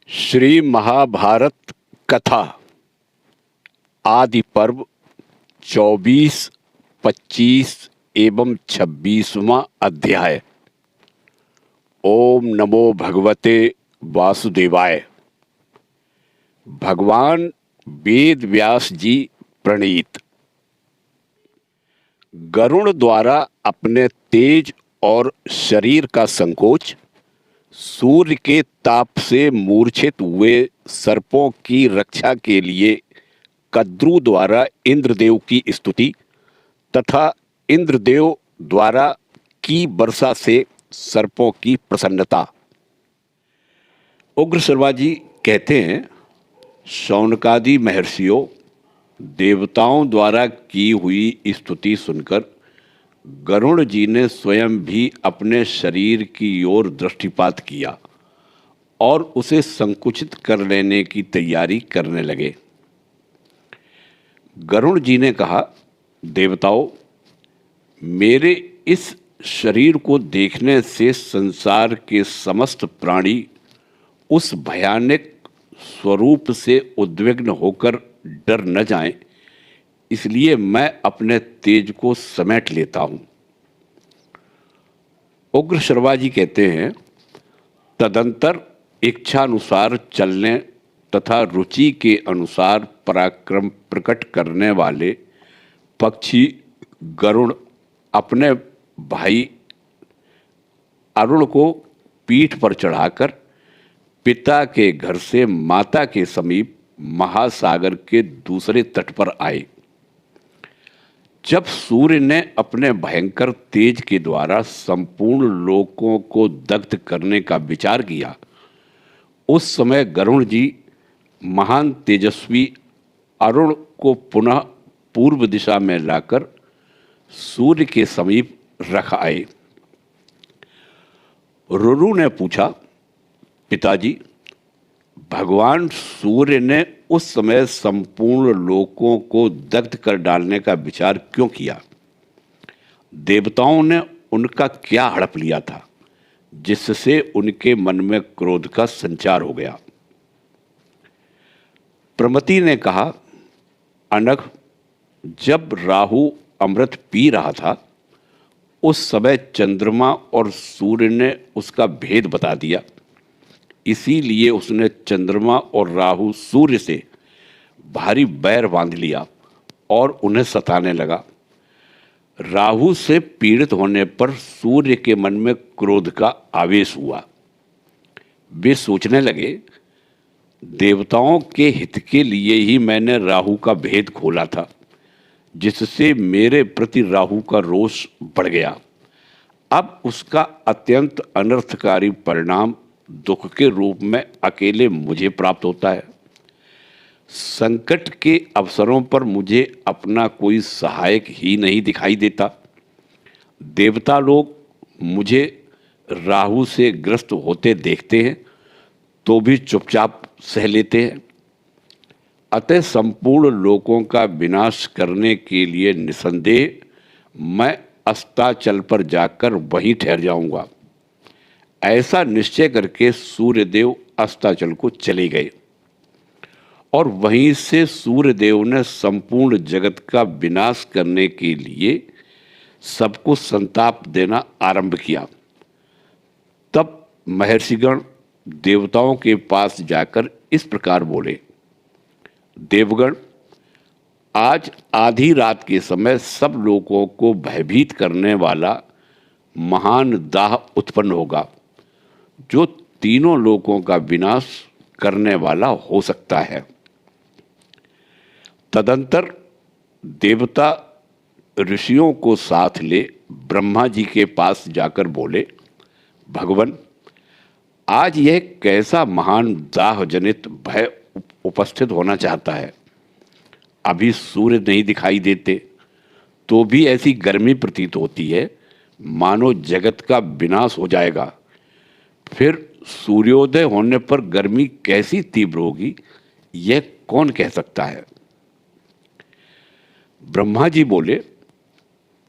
श्री महाभारत कथा आदि पर्व 24, 25 एवं 26वां अध्याय। ओम नमो भगवते वासुदेवाय। भगवान वेद व्यास जी प्रणीत। गरुण द्वारा अपने तेज और शरीर का संकोच, सूर्य के ताप से मूर्छित हुए सर्पों की रक्षा के लिए कद्रु द्वारा इंद्रदेव की स्तुति तथा इंद्रदेव द्वारा की वर्षा से सर्पों की प्रसन्नता। उग्र शर्मा जी कहते हैं, शौनकादि महर्षियों देवताओं द्वारा की हुई स्तुति सुनकर गरुड़ जी ने स्वयं भी अपने शरीर की ओर दृष्टिपात किया और उसे संकुचित कर लेने की तैयारी करने लगे। गरुड़ जी ने कहा, देवताओं, मेरे इस शरीर को देखने से संसार के समस्त प्राणी उस भयानक स्वरूप से उद्विग्न होकर डर न जाएं, इसलिए मैं अपने तेज को समेट लेता हूं। उग्र शर्मा जी कहते हैं, तदंतर इच्छानुसार चलने तथा रुचि के अनुसार पराक्रम प्रकट करने वाले पक्षी गरुड़ अपने भाई अरुण को पीठ पर चढ़ाकर पिता के घर से माता के समीप महासागर के दूसरे तट पर आए। जब सूर्य ने अपने भयंकर तेज के द्वारा संपूर्ण लोकों को दग्ध करने का विचार किया, उस समय गरुड़ जी महान तेजस्वी अरुण को पुनः पूर्व दिशा में लाकर सूर्य के समीप रख आए। रुरु ने पूछा, पिताजी, भगवान सूर्य ने उस समय संपूर्ण लोकों को दग्ध कर डालने का विचार क्यों किया? देवताओं ने उनका क्या हड़प लिया था जिससे उनके मन में क्रोध का संचार हो गया? प्रमति ने कहा, अनघ, जब राहु अमृत पी रहा था उस समय चंद्रमा और सूर्य ने उसका भेद बता दिया, इसीलिए उसने चंद्रमा और राहु सूर्य से भारी बैर बांध लिया और उन्हें सताने लगा। राहु से पीड़ित होने पर सूर्य के मन में क्रोध का आवेश हुआ। वे सोचने लगे, देवताओं के हित के लिए ही मैंने राहु का भेद खोला था, जिससे मेरे प्रति राहु का रोष बढ़ गया। अब उसका अत्यंत अनर्थकारी परिणाम दुख के रूप में अकेले मुझे प्राप्त होता है। संकट के अवसरों पर मुझे अपना कोई सहायक ही नहीं दिखाई देता। देवता लोग मुझे राहु से ग्रस्त होते देखते हैं तो भी चुपचाप सह लेते हैं। अतः संपूर्ण लोकों का विनाश करने के लिए निसंदेह मैं अस्ताचल पर जाकर वहीं ठहर जाऊंगा। ऐसा निश्चय करके सूर्यदेव अस्ताचल को चले गए और वहीं से सूर्यदेव ने संपूर्ण जगत का विनाश करने के लिए सबको संताप देना आरंभ किया। तब महर्षिगण देवताओं के पास जाकर इस प्रकार बोले, देवगण, आज आधी रात के समय सब लोगों को भयभीत करने वाला महान दाह उत्पन्न होगा, जो तीनों लोकों का विनाश करने वाला हो सकता है। तदंतर देवता ऋषियों को साथ ले ब्रह्मा जी के पास जाकर बोले, भगवान, आज यह कैसा महान दाह जनित भय उपस्थित होना चाहता है? अभी सूर्य नहीं दिखाई देते तो भी ऐसी गर्मी प्रतीत होती है मानो जगत का विनाश हो जाएगा। फिर सूर्योदय होने पर गर्मी कैसी तीव्र होगी, यह कौन कह सकता है? ब्रह्मा जी बोले,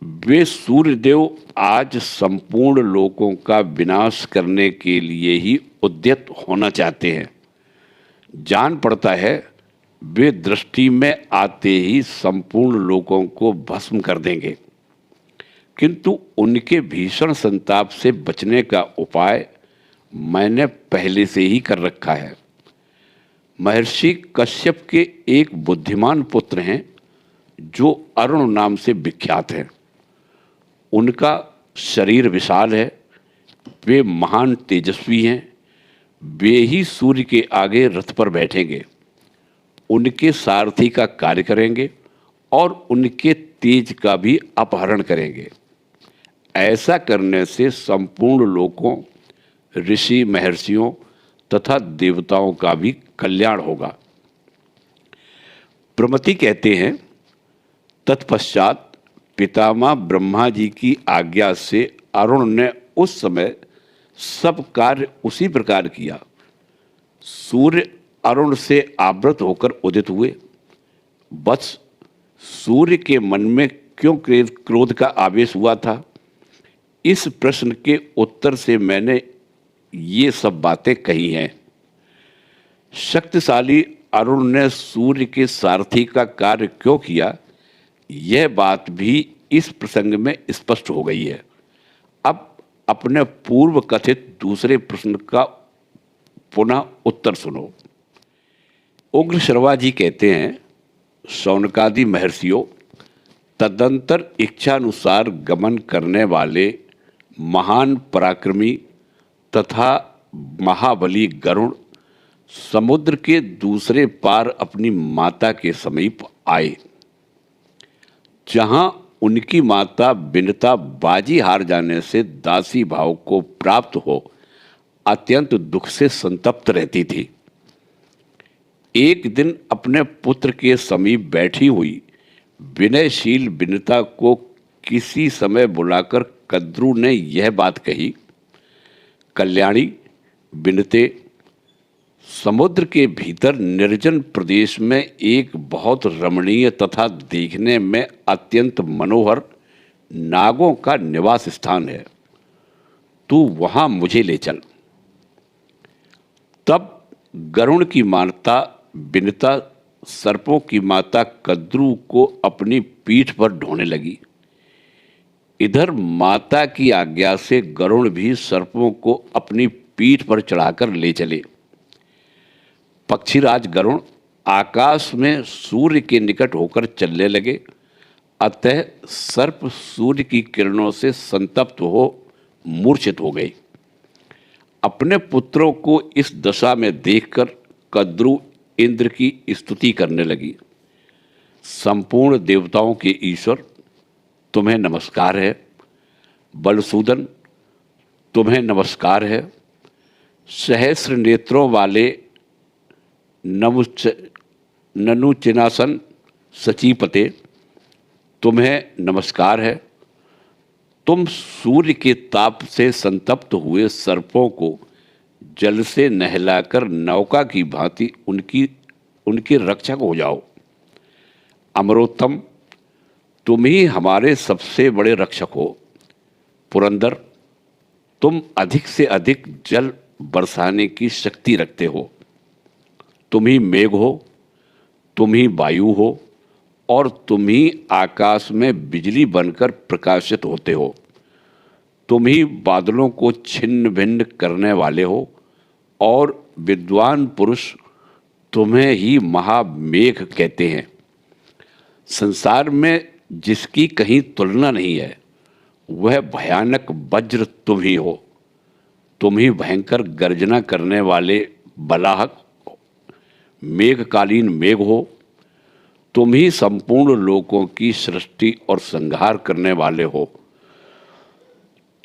वे सूर्यदेव आज संपूर्ण लोकों का विनाश करने के लिए ही उद्यत होना चाहते हैं। जान पड़ता है वे दृष्टि में आते ही संपूर्ण लोगों को भस्म कर देंगे, किंतु उनके भीषण संताप से बचने का उपाय मैंने पहले से ही कर रखा है। महर्षि कश्यप के एक बुद्धिमान पुत्र हैं जो अरुण नाम से विख्यात हैं। उनका शरीर विशाल है, वे महान तेजस्वी हैं। वे ही सूर्य के आगे रथ पर बैठेंगे, उनके सारथी का कार्य करेंगे और उनके तेज का भी अपहरण करेंगे। ऐसा करने से संपूर्ण लोगों, ऋषि महर्षियों तथा देवताओं का भी कल्याण होगा। प्रमति कहते हैं, तत्पश्चात पितामह ब्रह्मा जी की आज्ञा से अरुण ने उस समय सब कार्य उसी प्रकार किया। सूर्य अरुण से आवृत होकर उदित हुए। बस सूर्य के मन में क्यों क्रोध का आवेश हुआ था, इस प्रश्न के उत्तर से मैंने ये सब बातें कही हैं। शक्तिशाली अरुण ने सूर्य के सारथी का कार्य क्यों किया, यह बात भी इस प्रसंग में स्पष्ट हो गई है। अब अपने पूर्व कथित दूसरे प्रश्न का पुनः उत्तर सुनो। उग्र शर्मा जी कहते हैं, शौनकादि महर्षियों, तदंतर इच्छानुसार गमन करने वाले महान पराक्रमी तथा महाबली गरुण समुद्र के दूसरे पार अपनी माता के समीप आए। जहां उनकी माता बिनता बाजी हार जाने से दासी भाव को प्राप्त हो अत्यंत दुख से संतप्त रहती थी। एक दिन अपने पुत्र के समीप बैठी हुई विनयशील बिनता को किसी समय बुलाकर कद्रू ने यह बात कही, कल्याणी बिनते, समुद्र के भीतर निर्जन प्रदेश में एक बहुत रमणीय तथा देखने में अत्यंत मनोहर नागों का निवास स्थान है। तू वहां मुझे ले चल। तब गरुण की माता बिनता सर्पों की माता कद्रू को अपनी पीठ पर ढोने लगी। इधर माता की आज्ञा से गरुण भी सर्पों को अपनी पीठ पर चढ़ाकर ले चले। पक्षीराज गरुण आकाश में सूर्य के निकट होकर चलने लगे। अतः सर्प सूर्य की किरणों से संतप्त हो मूर्छित हो गए। अपने पुत्रों को इस दशा में देखकर कद्रू इंद्र की स्तुति करने लगी। संपूर्ण देवताओं के ईश्वर, तुम्हें नमस्कार है। बलसूदन, तुम्हें नमस्कार है। सहस्र नेत्रों वाले ननुचिनासन सचीपते, तुम्हें नमस्कार है। तुम सूर्य के ताप से संतप्त हुए सर्पों को जल से नहलाकर नौका की भांति उनकी रक्षक हो जाओ। अमरोत्तम, तुम ही हमारे सबसे बड़े रक्षक हो। पुरंदर, तुम अधिक से अधिक जल बरसाने की शक्ति रखते हो। तुम ही मेघ हो, तुम ही वायु हो और तुम ही आकाश में बिजली बनकर प्रकाशित होते हो। तुम ही बादलों को छिन्न भिन्न करने वाले हो और विद्वान पुरुष तुम्हें ही महामेघ कहते हैं। संसार में जिसकी कहीं तुलना नहीं है, वह भयानक वज्र तुम ही हो। तुम ही भयंकर गर्जना करने वाले बलाहक मेघकालीन मेघ हो। तुम ही संपूर्ण लोकों की सृष्टि और संहार करने वाले हो।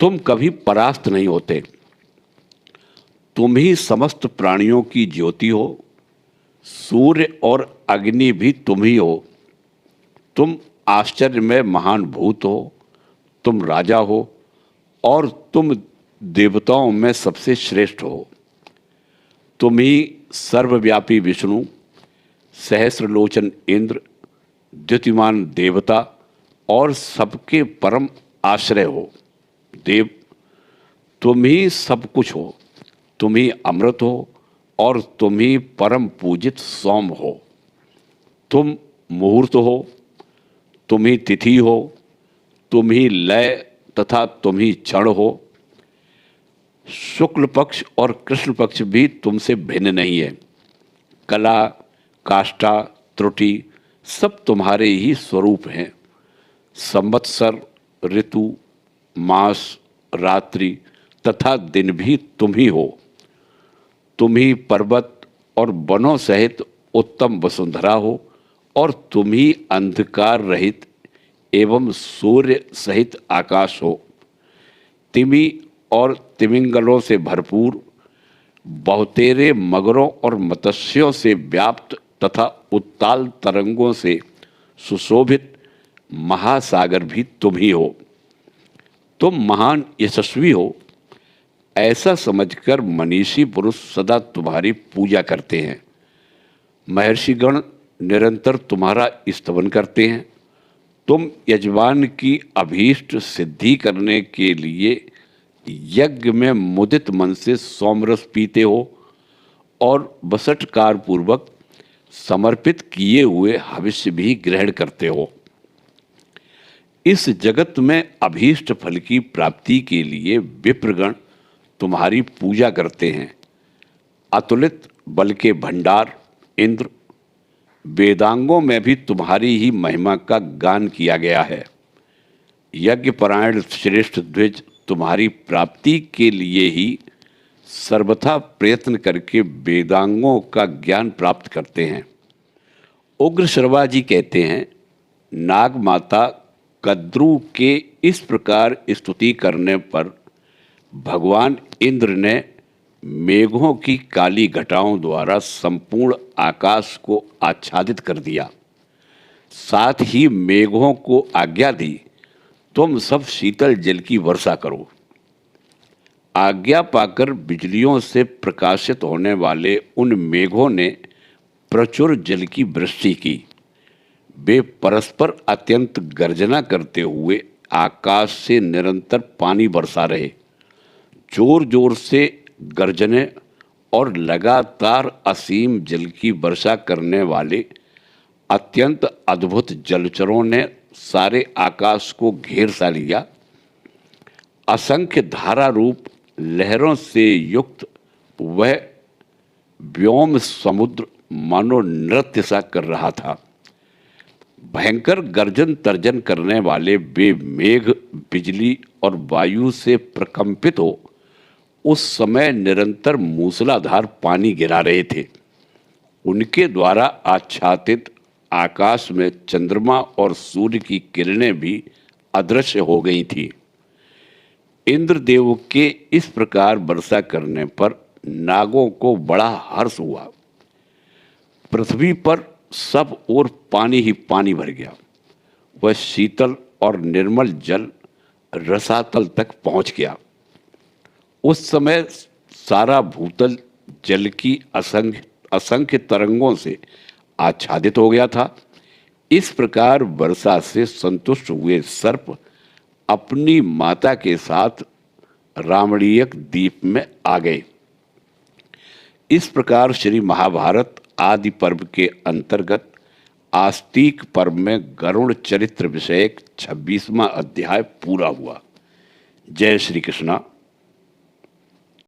तुम कभी परास्त नहीं होते। तुम ही समस्त प्राणियों की ज्योति हो। सूर्य और अग्नि भी तुम ही हो। तुम आश्चर्य में महान भूत हो। तुम राजा हो और तुम देवताओं में सबसे श्रेष्ठ हो। तुम ही सर्वव्यापी विष्णु, सहस्रलोचन इंद्र, द्युतिमान देवता और सबके परम आश्रय हो। देव, तुम ही सब कुछ हो। तुम ही अमृत हो और तुम ही परम पूजित सोम हो। तुम मुहूर्त हो, तुम ही तिथि हो, तुम ही लय तथा तुम ही क्षण हो। शुक्ल पक्ष और कृष्ण पक्ष भी तुमसे भिन्न नहीं है। कला, काष्ठा, त्रुटि सब तुम्हारे ही स्वरूप हैं। संवत्सर, ऋतु, मास, रात्रि तथा दिन भी तुम ही हो। तुम ही पर्वत और वनों सहित उत्तम वसुंधरा हो, और तुम ही अंधकार रहित एवं सूर्य सहित आकाश हो। तिमि और तिमिंगलों से भरपूर, बहुतेरे मगरों और मत्स्यों से व्याप्त तथा उत्ताल तरंगों से सुशोभित महासागर भी तुम ही हो। तुम महान यशस्वी हो, ऐसा समझकर मनीषी पुरुष सदा तुम्हारी पूजा करते हैं। महर्षिगण निरंतर तुम्हारा स्तवन करते हैं। तुम यजमान की अभीष्ट सिद्धि करने के लिए यज्ञ में मुदित मन से सोमरस पीते हो, और बसटकार पूर्वक समर्पित किए हुए हविष्य भी ग्रहण करते हो। इस जगत में अभीष्ट फल की प्राप्ति के लिए विप्रगण तुम्हारी पूजा करते हैं। अतुलित बल के भंडार इंद्र, वेदांगों में भी तुम्हारी ही महिमा का गान किया गया है। यज्ञपरायण श्रेष्ठ द्विज तुम्हारी प्राप्ति के लिए ही सर्वथा प्रयत्न करके वेदांगों का ज्ञान प्राप्त करते हैं। उग्र शर्वा जी कहते हैं, नाग माता कद्रू के इस प्रकार स्तुति करने पर भगवान इंद्र ने मेघों की काली घटाओं द्वारा संपूर्ण आकाश को आच्छादित कर दिया। साथ ही मेघों को आज्ञा दी, तुम सब शीतल जल की वर्षा करो। आज्ञा पाकर बिजलियों से प्रकाशित होने वाले उन मेघों ने प्रचुर जल की वृष्टि की। वे परस्पर अत्यंत गर्जना करते हुए आकाश से निरंतर पानी बरसा रहे। जोर जोर से गर्जने और लगातार असीम जल की वर्षा करने वाले अत्यंत अद्भुत जलचरों ने सारे आकाश को घेर सा लिया। असंख्य धारा रूप लहरों से युक्त वह व्योम समुद्र मानो नृत्य सा कर रहा था। भयंकर गर्जन तर्जन करने वाले वे मेघ बिजली और वायु से प्रकंपित हो उस समय निरंतर मूसलाधार पानी गिरा रहे थे। उनके द्वारा आच्छादित आकाश में चंद्रमा और सूर्य की किरणें भी अदृश्य हो गई थी। इंद्रदेव के इस प्रकार वर्षा करने पर नागों को बड़ा हर्ष हुआ। पृथ्वी पर सब ओर पानी ही पानी भर गया। वह शीतल और निर्मल जल रसातल तक पहुंच गया। उस समय सारा भूतल जल की असंख्य तरंगों से आच्छादित हो गया था। इस प्रकार वर्षा से संतुष्ट हुए सर्प अपनी माता के साथ रामणीयक द्वीप में आ गए। इस प्रकार श्री महाभारत आदि पर्व के अंतर्गत आस्तिक पर्व में गरुड़ चरित्र विषयक 26वां अध्याय पूरा हुआ। जय श्री कृष्णा।